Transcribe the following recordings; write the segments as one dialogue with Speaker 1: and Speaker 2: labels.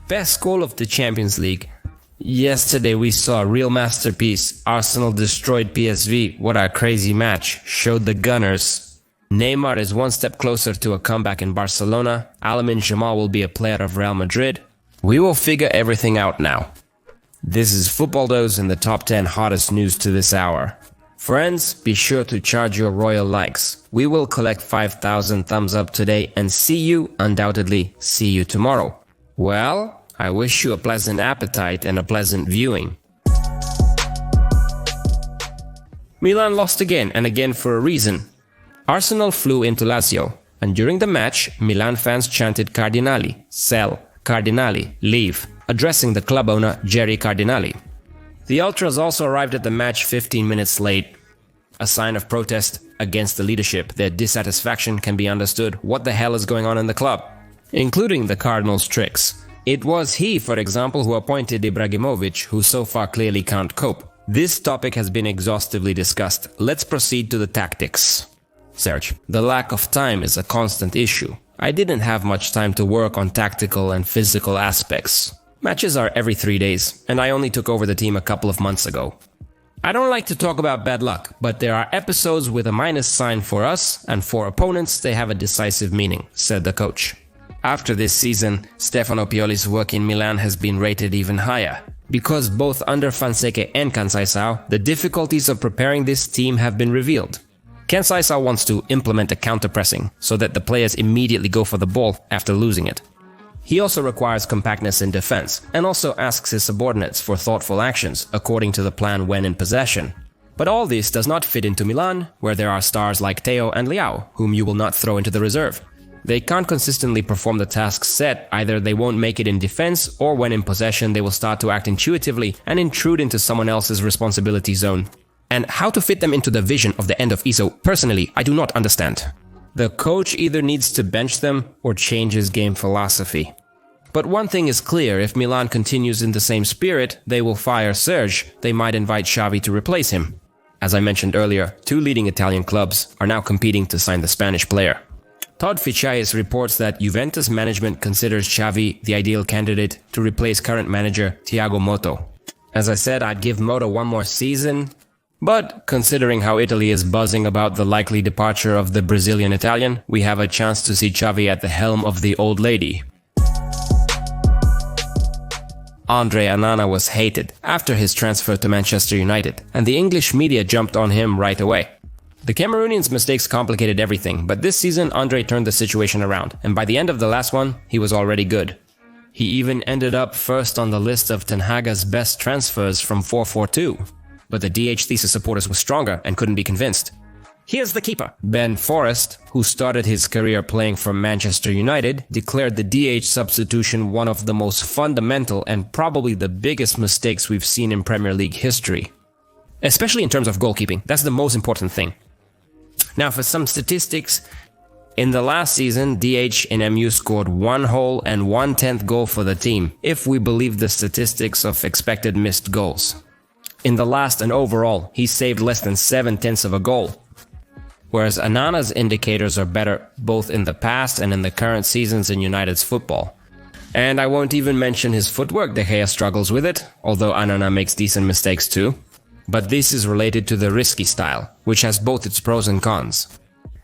Speaker 1: Best goal of the Champions League. Yesterday we saw a real masterpiece. Arsenal destroyed PSV. What a crazy match. Showed the Gunners. Neymar is one step closer to a comeback in Barcelona. Lamin Jamal will be a player of Real Madrid. We will figure everything out now. This is Football Dose in the top 10 hottest news to this hour. Friends, be sure to charge your royal likes. We will collect 5,000 thumbs up today and see you tomorrow. Well, I wish you a pleasant appetite and a pleasant viewing. Milan lost again and again for a reason. Arsenal flew into Lazio, and during the match, Milan fans chanted Cardinali, sell, Cardinali, leave, addressing the club owner Jerry Cardinali. The Ultras also arrived at the match 15 minutes late. A sign of protest against the leadership. Their dissatisfaction can be understood. What the hell is going on in the club? Including the Cardinal's tricks. It was he, for example, who appointed Ibrahimovic, who so far clearly can't cope. This topic has been exhaustively discussed. Let's proceed to the tactics. Serge, the lack of time is a constant issue. I didn't have much time to work on tactical and physical aspects. Matches are every 3 days, and I only took over the team a couple of months ago. I don't like to talk about bad luck, but there are episodes with a minus sign for us, and for opponents they have a decisive meaning, said the coach. After this season, Stefano Pioli's work in Milan has been rated even higher. Because both under Fonseca and Conceição, the difficulties of preparing this team have been revealed. Conceição wants to implement a counter-pressing, so that the players immediately go for the ball after losing it. He also requires compactness in defense, and also asks his subordinates for thoughtful actions, according to the plan when in possession. But all this does not fit into Milan, where there are stars like Theo and Leao, whom you will not throw into the reserve. They can't consistently perform the tasks set. Either they won't make it in defense, or when in possession they will start to act intuitively and intrude into someone else's responsibility zone. And how to fit them into the vision of the end of ISO, personally, I do not understand. The coach either needs to bench them or change his game philosophy. But one thing is clear, if Milan continues in the same spirit, they will fire Serge. They might invite Xavi to replace him. As I mentioned earlier, 2 leading Italian clubs are now competing to sign the Spanish player. Todd Fichais reports that Juventus management considers Xavi the ideal candidate to replace current manager Thiago Motta. As I said, I'd give Motta one more season, but considering how Italy is buzzing about the likely departure of the Brazilian Italian, we have a chance to see Xavi at the helm of the old lady. Andre Onana was hated after his transfer to Manchester United, and the English media jumped on him right away. The Cameroonian's mistakes complicated everything, but this season Andre turned the situation around, and by the end of the last one, he was already good. He even ended up first on the list of Ten Hag's best transfers from 442. But the DH thesis supporters were stronger and couldn't be convinced. Here's the keeper. Ben Forrest, who started his career playing for Manchester United, declared the DH substitution one of the most fundamental and probably the biggest mistakes we've seen in Premier League history. Especially in terms of goalkeeping, that's the most important thing. Now for some statistics, in the last season, DH in MU scored 1 whole and 1/10 goal for the team, if we believe the statistics of expected missed goals. In the last and overall, he saved less than 7/10 of a goal. Whereas Onana's indicators are better both in the past and in the current seasons in United's football. And I won't even mention his footwork. De Gea struggles with it, although Onana makes decent mistakes too. But this is related to the risky style, which has both its pros and cons.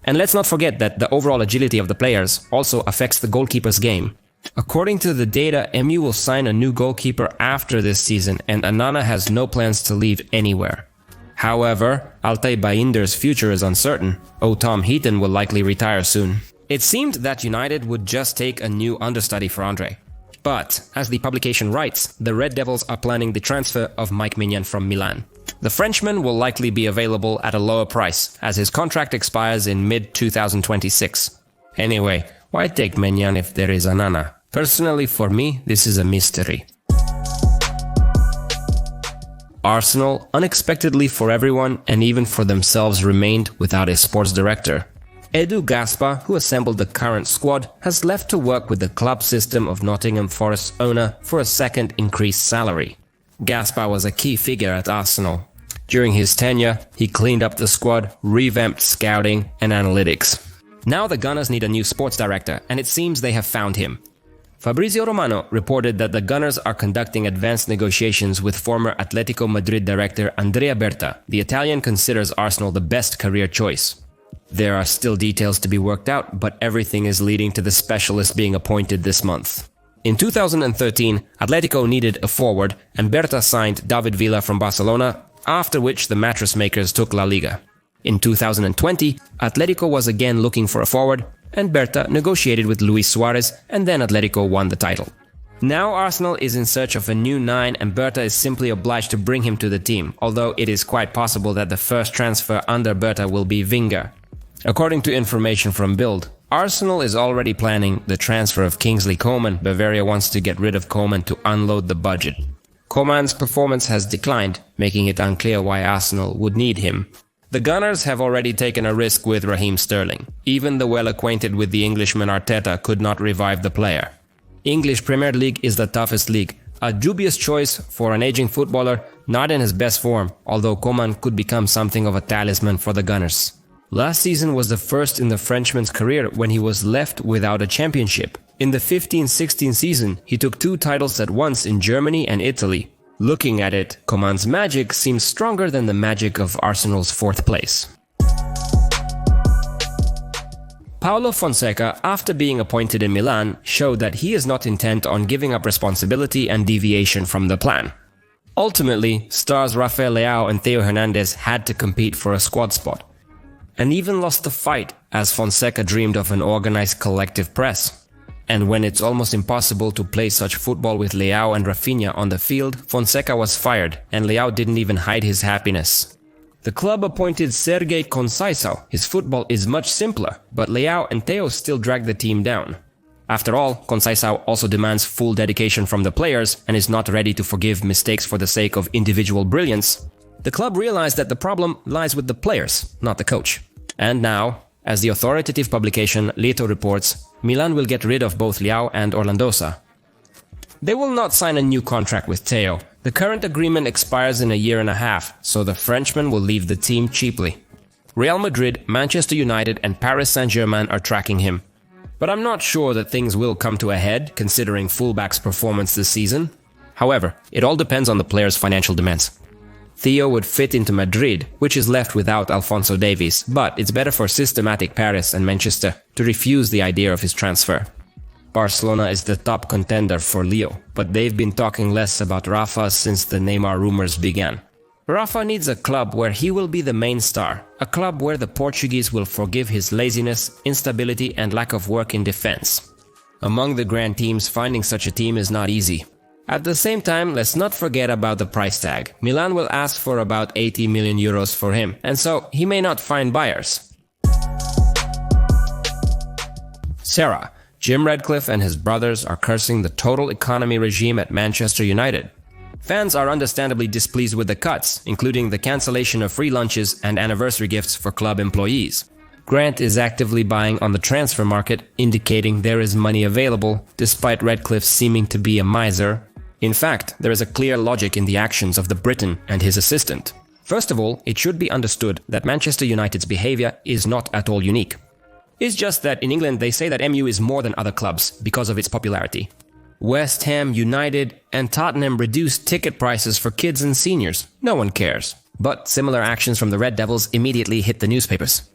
Speaker 1: And let's not forget that the overall agility of the players also affects the goalkeeper's game. According to the data, MU will sign a new goalkeeper after this season, and Onana has no plans to leave anywhere. However, Altay Bayinder's future is uncertain. Tom Heaton will likely retire soon. It seemed that United would just take a new understudy for Andre. But, as the publication writes, the Red Devils are planning the transfer of Mike Maignan from Milan. The Frenchman will likely be available at a lower price, as his contract expires in mid-2026. Anyway, why take Maignan if there is Onana? Personally, for me, this is a mystery. Arsenal, unexpectedly for everyone and even for themselves, remained without a sports director. Edu Gaspar, who assembled the current squad, has left to work with the club system of Nottingham Forest's owner for a second increased salary. Gaspar was a key figure at Arsenal. During his tenure, he cleaned up the squad, revamped scouting and analytics. Now the Gunners need a new sports director, and it seems they have found him. Fabrizio Romano reported that the Gunners are conducting advanced negotiations with former Atletico Madrid director Andrea Berta. The Italian considers Arsenal the best career choice. There are still details to be worked out, but everything is leading to the specialist being appointed this month. In 2013, Atletico needed a forward, and Berta signed David Villa from Barcelona, after which the mattress makers took La Liga. In 2020, Atletico was again looking for a forward, and Berta negotiated with Luis Suarez, and then Atletico won the title. Now Arsenal is in search of a new 9 and Berta is simply obliged to bring him to the team, although it is quite possible that the first transfer under Berta will be Wenger. According to information from Bild, Arsenal is already planning the transfer of Kingsley Coman. Bavaria wants to get rid of Coman to unload the budget. Coman's performance has declined, making it unclear why Arsenal would need him. The Gunners have already taken a risk with Raheem Sterling. Even the well-acquainted with the Englishman Arteta could not revive the player. English Premier League is the toughest league. A dubious choice for an aging footballer, not in his best form, although Coman could become something of a talisman for the Gunners. Last season was the first in the Frenchman's career when he was left without a championship. In the 15-16 season, he took 2 titles at once in Germany and Italy. Looking at it, Coman's magic seems stronger than the magic of Arsenal's 4th place. Paulo Fonseca, after being appointed in Milan, showed that he is not intent on giving up responsibility and deviation from the plan. Ultimately, stars Rafael Leao and Theo Hernandez had to compete for a squad spot, and even lost the fight as Fonseca dreamed of an organized collective press. And when it's almost impossible to play such football with Leao and Rafinha on the field, Fonseca was fired, and Leao didn't even hide his happiness. The club appointed Sergei Conceição. His football is much simpler, but Leao and Theo still drag the team down. After all, Conceição also demands full dedication from the players and is not ready to forgive mistakes for the sake of individual brilliance. The club realized that the problem lies with the players, not the coach. And now, as the authoritative publication Leto reports, Milan will get rid of both Leao and Orlandosa. They will not sign a new contract with Theo. The current agreement expires in a year and a half, so the Frenchman will leave the team cheaply. Real Madrid, Manchester United and Paris Saint-Germain are tracking him. But I'm not sure that things will come to a head, considering fullback's performance this season. However, it all depends on the player's financial demands. Theo would fit into Madrid, which is left without Alphonso Davies, but it's better for systematic Paris and Manchester to refuse the idea of his transfer. Barcelona is the top contender for Leo, but they've been talking less about Rafa since the Neymar rumors began. Rafa needs a club where he will be the main star, a club where the Portuguese will forgive his laziness, instability and lack of work in defense. Among the grand teams, finding such a team is not easy. At the same time, let's not forget about the price tag. Milan will ask for about 80 million euros for him, and so he may not find buyers. Sarah, Jim Redcliffe and his brothers are cursing the total economy regime at Manchester United. Fans are understandably displeased with the cuts, including the cancellation of free lunches and anniversary gifts for club employees. Grant is actively buying on the transfer market, indicating there is money available, despite Redcliffe seeming to be a miser. In fact, there is a clear logic in the actions of the Briton and his assistant. First of all, it should be understood that Manchester United's behavior is not at all unique. It's just that in England they say that MU is more than other clubs because of its popularity. West Ham, United and Tottenham reduced ticket prices for kids and seniors. No one cares. But similar actions from the Red Devils immediately hit the newspapers.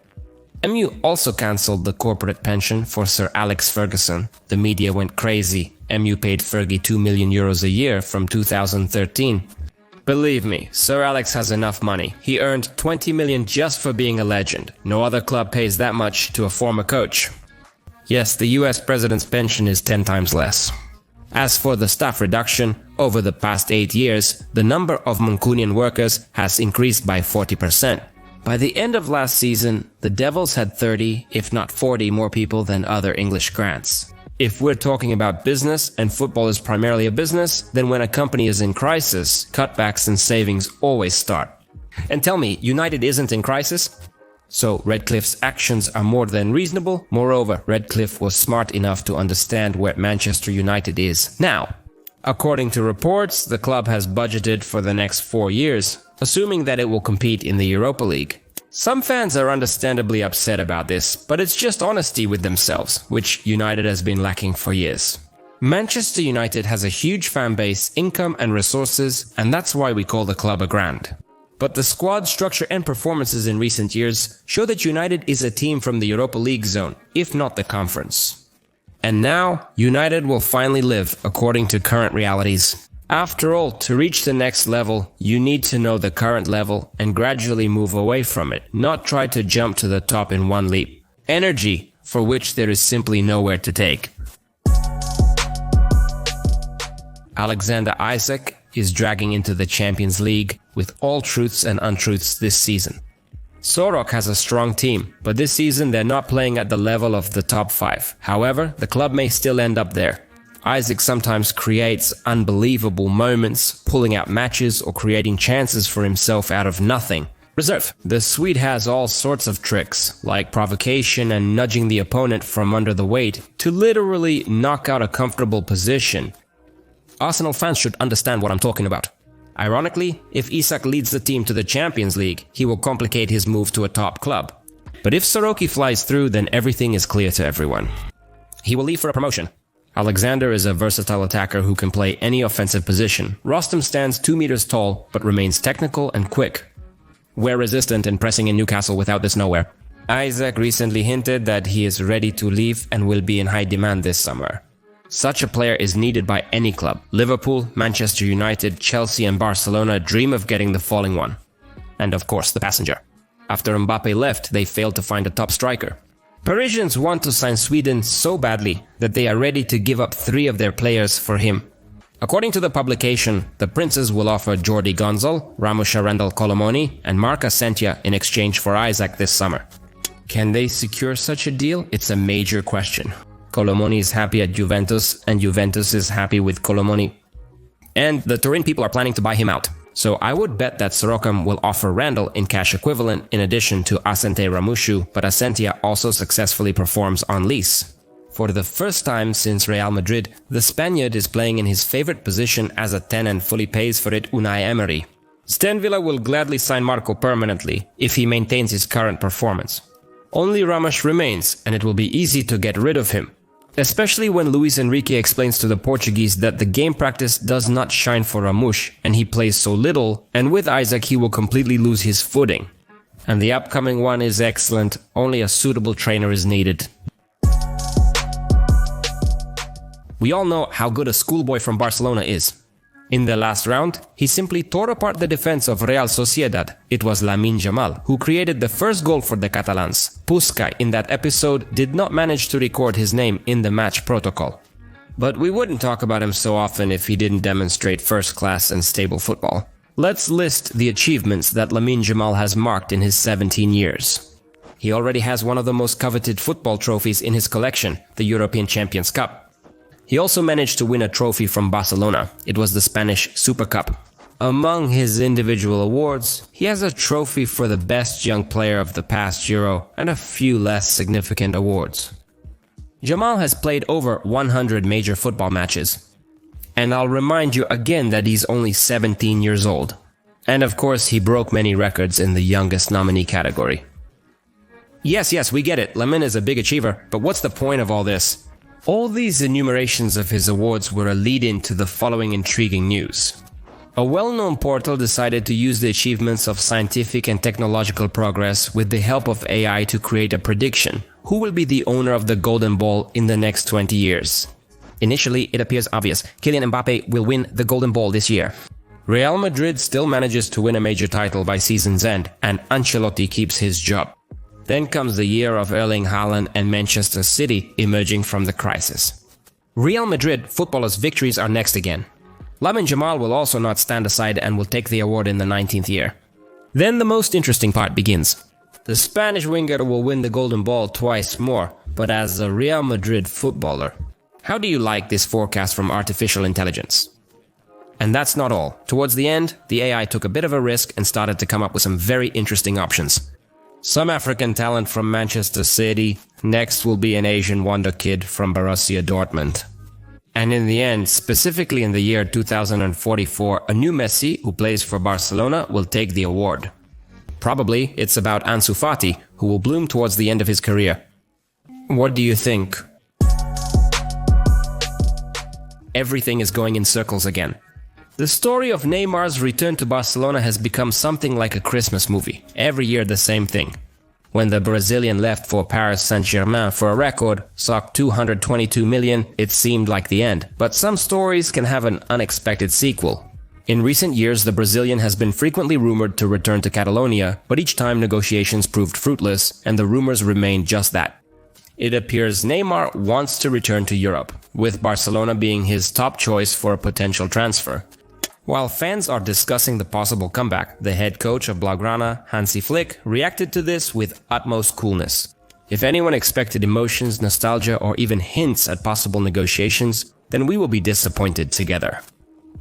Speaker 1: MU also cancelled the corporate pension for Sir Alex Ferguson. The media went crazy. MU paid Fergie 2 million euros a year from 2013. Believe me, Sir Alex has enough money. He earned 20 million just for being a legend. No other club pays that much to a former coach. Yes, the US president's pension is 10 times less. As for the staff reduction, over the past 8 years, the number of Mancunian workers has increased by 40%. By the end of last season, the Devils had 30, if not 40 more people than other English grants. If we're talking about business, and football is primarily a business, then when a company is in crisis, cutbacks and savings always start. And tell me, United isn't in crisis? So Redcliffe's actions are more than reasonable. Moreover, Redcliffe was smart enough to understand where Manchester United is now. According to reports, the club has budgeted for the next 4 years, assuming that it will compete in the Europa League. Some fans are understandably upset about this, but it's just honesty with themselves, which United has been lacking for years. Manchester United has a huge fan base, income and resources, and that's why we call the club a grand. But the squad structure and performances in recent years show that United is a team from the Europa League zone, if not the conference. And now, United will finally live according to current realities. After all, to reach the next level, you need to know the current level and gradually move away from it, not try to jump to the top in one leap. Energy, for which there is simply nowhere to take. Alexander Isaak is dragging into the Champions League with all truths and untruths this season. Sorok has a strong team, but this season they're not playing at the level of the top 5. However, the club may still end up there. Isaak sometimes creates unbelievable moments, pulling out matches or creating chances for himself out of nothing. Reserve. The Swede has all sorts of tricks, like provocation and nudging the opponent from under the weight to literally knock out a comfortable position. Arsenal fans should understand what I'm talking about. Ironically, if Isaak leads the team to the Champions League, he will complicate his move to a top club. But if Soroki flies through, then everything is clear to everyone. He will leave for a promotion. Alexander is a versatile attacker who can play any offensive position. Rostam stands 2 meters tall, but remains technical and quick. We're resistant and pressing in Newcastle without this nowhere. Isaak recently hinted that he is ready to leave and will be in high demand this summer. Such a player is needed by any club. Liverpool, Manchester United, Chelsea and Barcelona dream of getting the falling one. And of course, the passenger. After Mbappe left, they failed to find a top striker. Parisians want to sign Sweden so badly that they are ready to give up 3 of their players for him. According to the publication, the Princes will offer Jordi Gonzal, Ramusha Randall Colomoni and Marc Asentia in exchange for Isaak this summer. Can they secure such a deal? It's a major question. Colomoni is happy at Juventus, and Juventus is happy with Colomoni. And the Turin people are planning to buy him out. So I would bet that Sorokam will offer Randall in cash equivalent in addition to Asante Ramushu, but Asentia also successfully performs on lease. For the first time since Real Madrid, the Spaniard is playing in his favorite position as a 10 and fully pays for it Unai Emery. Aston Villa will gladly sign Marco permanently if he maintains his current performance. Only Ramos remains, and it will be easy to get rid of him. Especially when Luis Enrique explains to the Portuguese that the game practice does not shine for Ramush and he plays so little, and with Isaak he will completely lose his footing. And the upcoming one is excellent, only a suitable trainer is needed. We all know how good a schoolboy from Barcelona is. In the last round, he simply tore apart the defense of Real Sociedad. It was Lamin Jamal who created the first goal for the Catalans. Puskai in that episode did not manage to record his name in the match protocol. But we wouldn't talk about him so often if he didn't demonstrate first-class and stable football. Let's list the achievements that Lamin Jamal has marked in his 17 years. He already has one of the most coveted football trophies in his collection, the European Champions Cup. He also managed to win a trophy from Barcelona. It was the Spanish Super Cup. Among his individual awards, he has a trophy for the best young player of the past Euro and a few less significant awards. Jamal has played over 100 major football matches. And I'll remind you again that he's only 17 years old. And of course, he broke many records in the youngest nominee category. Yes, we get it. Lamin is a big achiever, but what's the point of all this? All these enumerations of his awards were a lead-in to the following intriguing news. A well-known portal decided to use the achievements of scientific and technological progress with the help of AI to create a prediction. Who will be the owner of the Golden Ball in the next 20 years? Initially, it appears obvious. Kylian Mbappe will win the Golden Ball this year. Real Madrid still manages to win a major title by season's end, and Ancelotti keeps his job. Then comes the year of Erling Haaland and Manchester City emerging from the crisis. Real Madrid footballers' victories are next again. Lamin Jamal will also not stand aside and will take the award in the 19th year. Then the most interesting part begins. The Spanish winger will win the Golden Ball twice more, but as a Real Madrid footballer. How do you like this forecast from artificial intelligence? And that's not all. Towards the end, the AI took a bit of a risk and started to come up with some very interesting options. Some African talent from Manchester City, next will be an Asian wonder kid from Borussia Dortmund. And in the end, specifically in the year 2044, a new Messi who plays for Barcelona will take the award. Probably it's about Ansu Fati, who will bloom towards the end of his career. What do you think? everything is going in circles again. The story of Neymar's return to Barcelona has become something like a Christmas movie. Every year the same thing. When the Brazilian left for Paris Saint-Germain for a record, sock 222 million, it seemed like the end. But some stories can have an unexpected sequel. In recent years, the Brazilian has been frequently rumored to return to Catalonia, but each time negotiations proved fruitless, and the rumors remained just that. It appears Neymar wants to return to Europe, with Barcelona being his top choice for a potential transfer. While fans are discussing the possible comeback, the head coach of Blaugrana, Hansi Flick, reacted to this with utmost coolness. If anyone expected emotions, nostalgia, or even hints at possible negotiations, then we will be disappointed together.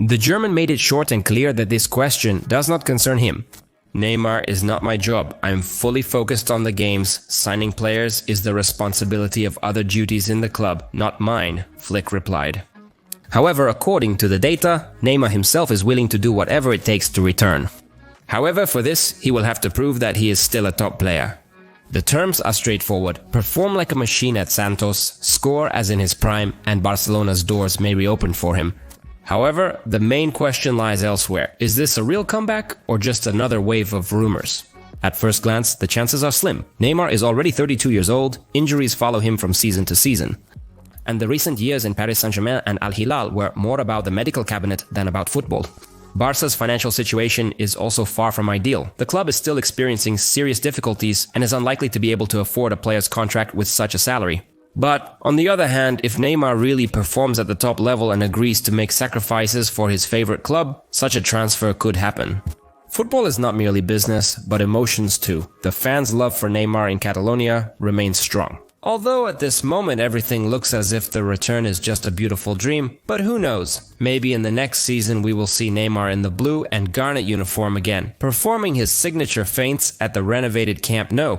Speaker 1: The German made it short and clear that this question does not concern him. Neymar is not my job. I'm fully focused on the games. Signing players is the responsibility of other duties in the club, not mine, Flick replied. However, according to the data, Neymar himself is willing to do whatever it takes to return. However, for this, he will have to prove that he is still a top player. The terms are straightforward. Perform like a machine at Santos, score as in his prime, and Barcelona's doors may reopen for him. However, the main question lies elsewhere. Is this a real comeback or just another wave of rumors? At first glance, the chances are slim. Neymar is already 32 years old, injuries follow him from season to season. And the recent years in Paris Saint-Germain and Al Hilal were more about the medical cabinet than about football. Barca's financial situation is also far from ideal. The club is still experiencing serious difficulties and is unlikely to be able to afford a player's contract with such a salary. But, on the other hand, if Neymar really performs at the top level and agrees to make sacrifices for his favorite club, such a transfer could happen. Football is not merely business, but emotions too. The fans' love for Neymar in Catalonia remains strong. Although at this moment everything looks as if the return is just a beautiful dream, but who knows? Maybe in the next season we will see Neymar in the blue and garnet uniform again, performing his signature feints at the renovated Camp Nou.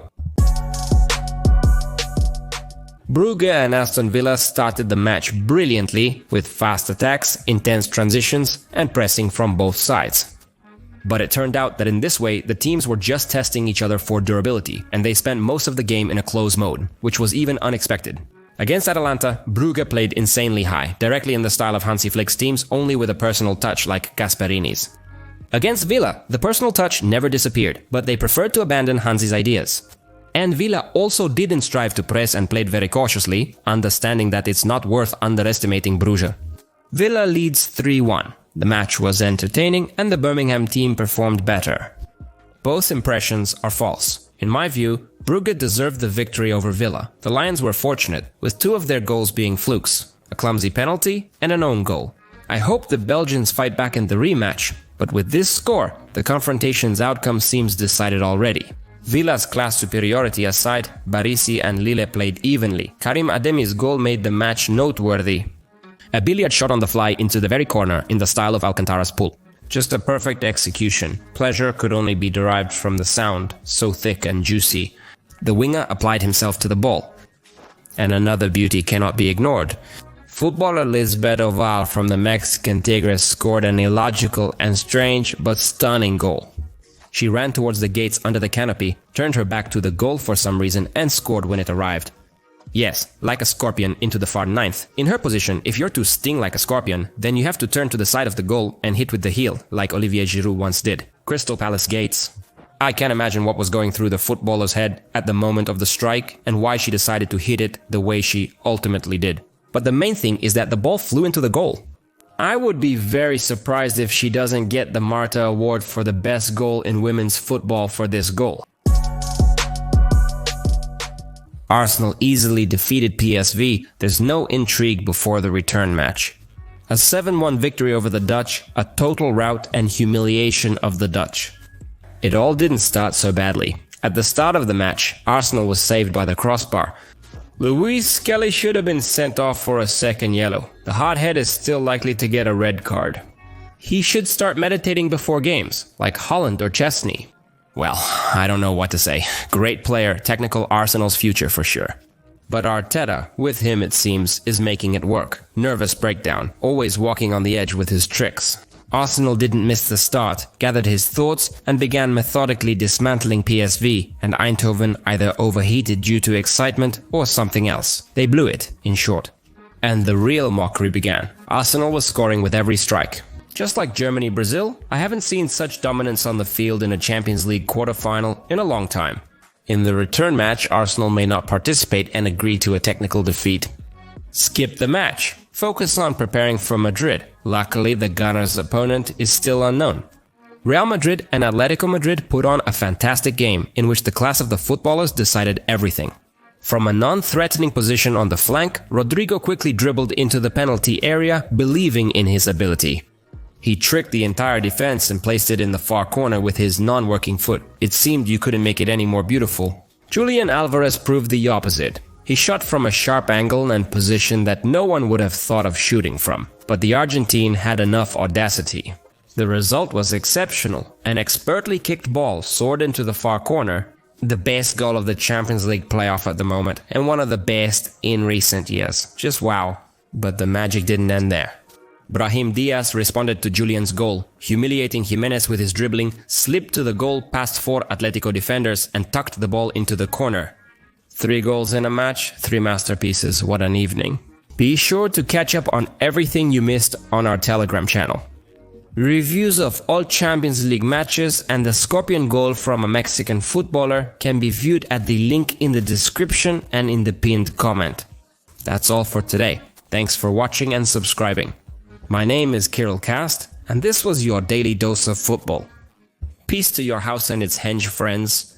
Speaker 1: Brugge and Aston Villa started the match brilliantly with fast attacks, intense transitions, and pressing from both sides. But it turned out that in this way, the teams were just testing each other for durability, and they spent most of the game in a close mode, which was even unexpected. Against Atalanta, Brugge played insanely high, directly in the style of Hansi Flick's teams, only with a personal touch like Gasperini's. Against Villa, the personal touch never disappeared, but they preferred to abandon Hansi's ideas. And Villa also didn't strive to press and played very cautiously, understanding that it's not worth underestimating Brugge. Villa leads 3-1. The match was entertaining and the Birmingham team performed better. Both impressions are false. In my view, Brugge deserved the victory over Villa. The Lions were fortunate, with two of their goals being flukes, a clumsy penalty and an own goal. I hope the Belgians fight back in the rematch, but with this score, the confrontation's outcome seems decided already. Villa's class superiority aside, Barisi and Lille played evenly. Karim Ademi's goal made the match noteworthy. A billiard shot on the fly into the very corner in the style of Alcantara's pull. Just a perfect execution. Pleasure could only be derived from the sound, so thick and juicy. The winger applied himself to the ball. And another beauty cannot be ignored. Footballer Lisbeth Oval from the Mexican Tigres scored an illogical and strange but stunning goal. She ran towards the gates under the canopy, turned her back to the goal for some reason and scored when it arrived. Yes, like a scorpion into the far ninth. In her position, if you're to sting like a scorpion, then you have to turn to the side of the goal and hit with the heel, like Olivier Giroud once did. Crystal Palace gates. I can't imagine what was going through the footballer's head at the moment of the strike and why she decided to hit it the way she ultimately did. But the main thing is that the ball flew into the goal. I would be very surprised if she doesn't get the Marta Award for the best goal in women's football for this goal. Arsenal easily defeated PSV. There's no intrigue before the return match. A 7-1 victory over the Dutch, a total rout and humiliation of the Dutch. It all didn't start so badly. At the start of the match, Arsenal was saved by the crossbar. Luis Skelly should have been sent off for a second yellow. The hothead is still likely to get a red card. He should start meditating before games, like Holland or Chesney. Well, I don't know what to say. Great player, technical Arsenal's future for sure. But Arteta, with him it seems, is making it work. Nervous breakdown, always walking on the edge with his tricks. Arsenal didn't miss the start, gathered his thoughts and began methodically dismantling PSV, and Eindhoven either overheated due to excitement or something else. They blew it, in short. And the real mockery began. Arsenal was scoring with every strike. Just like Germany-Brazil, I haven't seen such dominance on the field in a Champions League quarter-final in a long time. In the return match, Arsenal may not participate and agree to a technical defeat. Skip the match. Focus on preparing for Madrid. Luckily, the Gunners' opponent is still unknown. Real Madrid and Atletico Madrid put on a fantastic game in which the class of the footballers decided everything. From a non-threatening position on the flank, Rodrigo quickly dribbled into the penalty area, believing in his ability. He tricked the entire defense and placed it in the far corner with his non-working foot. It seemed you couldn't make it any more beautiful. Julian Alvarez proved the opposite. He shot from a sharp angle and position that no one would have thought of shooting from, but the Argentine had enough audacity. The result was exceptional. An expertly kicked ball soared into the far corner, the best goal of the Champions League playoff at the moment, and one of the best in recent years. Just wow. But the magic didn't end there. Brahim Diaz responded to Julian's goal, humiliating Jimenez with his dribbling, slipped to the goal past 4 Atletico defenders and tucked the ball into the corner. 3 goals in a match, 3 masterpieces, what an evening. Be sure to catch up on everything you missed on our Telegram channel. Reviews of all Champions League matches and the scorpion goal from a Mexican footballer can be viewed at the link in the description and in the pinned comment. That's all for today. Thanks for watching and subscribing. My name is Kirill Cast, and this was your daily dose of football. Peace to your house and its henge friends.